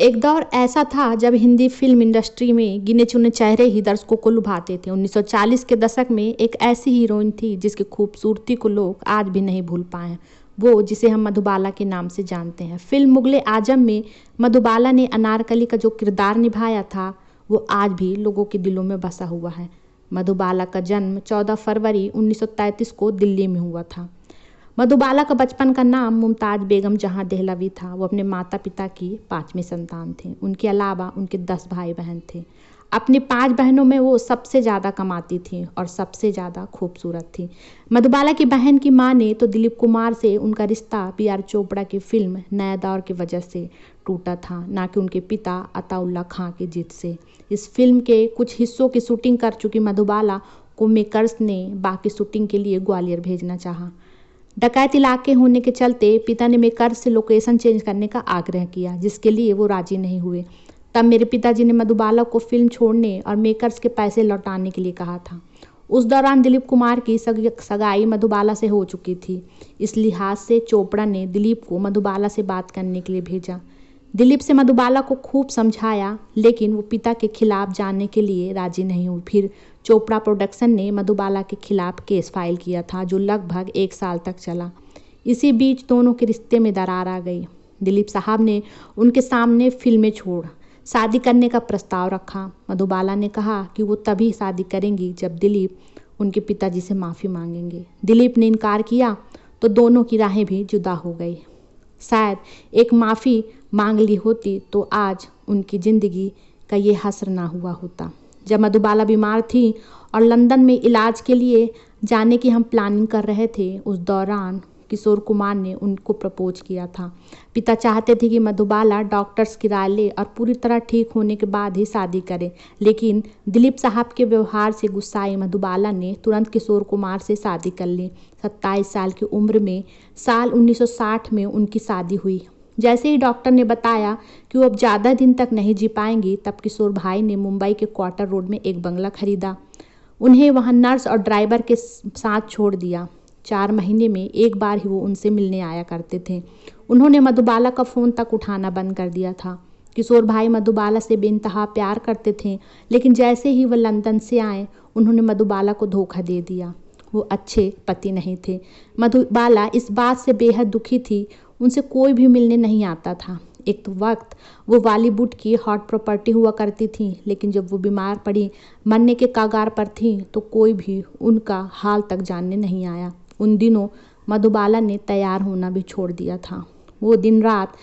एक दौर ऐसा था जब हिंदी फिल्म इंडस्ट्री में गिने चुने चेहरे ही दर्शकों को लुभाते थे। 1940 के दशक में एक ऐसी हीरोइन थी जिसकी खूबसूरती को लोग आज भी नहीं भूल पाए हैं। वो जिसे हम मधुबाला के नाम से जानते हैं। फिल्म मुगले आजम में मधुबाला ने अनारकली का जो किरदार निभाया था वो आज भी लोगों के दिलों में बसा हुआ है। मधुबाला का जन्म 14 फरवरी 1933 को दिल्ली में हुआ था। मधुबाला का बचपन का नाम मुमताज़ बेगम जहां देहलवी था। वो अपने माता पिता की 5वीं संतान थे। उनके अलावा उनके 10 भाई बहन थे। अपनी 5 बहनों में वो सबसे ज़्यादा कमाती थी और सबसे ज़्यादा खूबसूरत थी। मधुबाला की बहन की मां ने तो दिलीप कुमार से उनका रिश्ता पीआर चोपड़ा की फिल्म नया दौर की वजह से टूटा था, ना कि उनके पिता अताउल्ला खां की जिद से। इस फिल्म के कुछ हिस्सों की शूटिंग कर चुकी मधुबाला को मेकर्स ने बाकी शूटिंग के लिए ग्वालियर भेजना चाहा। डकैत इलाके होने के चलते पिता ने मेकर्स से लोकेशन चेंज करने का आग्रह किया, जिसके लिए वो राजी नहीं हुए। तब मेरे पिताजी ने मधुबाला को फिल्म छोड़ने और मेकर्स के पैसे लौटाने के लिए कहा था। उस दौरान दिलीप कुमार की सगाई मधुबाला से हो चुकी थी। इस लिहाज से चोपड़ा ने दिलीप को मधुबाला से बात करने के लिए भेजा। दिलीप से मधुबाला को खूब समझाया, लेकिन वो पिता के खिलाफ जाने के लिए राजी नहीं हुई। फिर चोपड़ा प्रोडक्शन ने मधुबाला के खिलाफ केस फाइल किया था, जो लगभग 1 साल तक चला। इसी बीच दोनों के रिश्ते में दरार आ गई। दिलीप साहब ने उनके सामने फिल्में छोड़ शादी करने का प्रस्ताव रखा। मधुबाला ने कहा कि वो तभी शादी करेंगी जब दिलीप उनके पिताजी से माफ़ी मांगेंगे। दिलीप ने इनकार किया तो दोनों की राहें भी जुदा हो गई। शायद एक माफ़ी मांग ली होती तो आज उनकी ज़िंदगी का ये हश्र ना हुआ होता। जब मधुबाला बीमार थी और लंदन में इलाज के लिए जाने की हम प्लानिंग कर रहे थे, उस दौरान किशोर कुमार ने उनको प्रपोज किया था। पिता चाहते थे कि मधुबाला डॉक्टर्स की राय ले और पूरी तरह ठीक होने के बाद ही शादी करे, लेकिन दिलीप साहब के व्यवहार से गुस्साई मधुबाला ने तुरंत किशोर कुमार से शादी कर ली। 27 साल की उम्र में साल 1960 में उनकी शादी हुई। जैसे ही डॉक्टर ने बताया कि वो अब ज़्यादा दिन तक नहीं जी पाएंगी, तब किशोर भाई ने मुंबई के क्वार्टर रोड में एक बंगला खरीदा। उन्हें वहां नर्स और ड्राइवर के साथ छोड़ दिया। 4 महीने में एक बार ही वो उनसे मिलने आया करते थे। उन्होंने मधुबाला का फ़ोन तक उठाना बंद कर दिया था। किशोर भाई मधुबाला से बेइंतहा प्यार करते थे, लेकिन जैसे ही वह लंदन से आए, उन्होंने मधुबाला को धोखा दे दिया। वो अच्छे पति नहीं थे। मधुबाला इस बात से बेहद दुखी थी। उनसे कोई भी मिलने नहीं आता था। एक तो वक्त वो बॉलीवुड की हॉट प्रॉपर्टी हुआ करती थी, लेकिन जब वो बीमार पड़ी, मरने के कगार पर थी, तो कोई भी उनका हाल तक जानने नहीं आया। उन दिनों मधुबाला ने तैयार होना भी छोड़ दिया था। वो दिन रात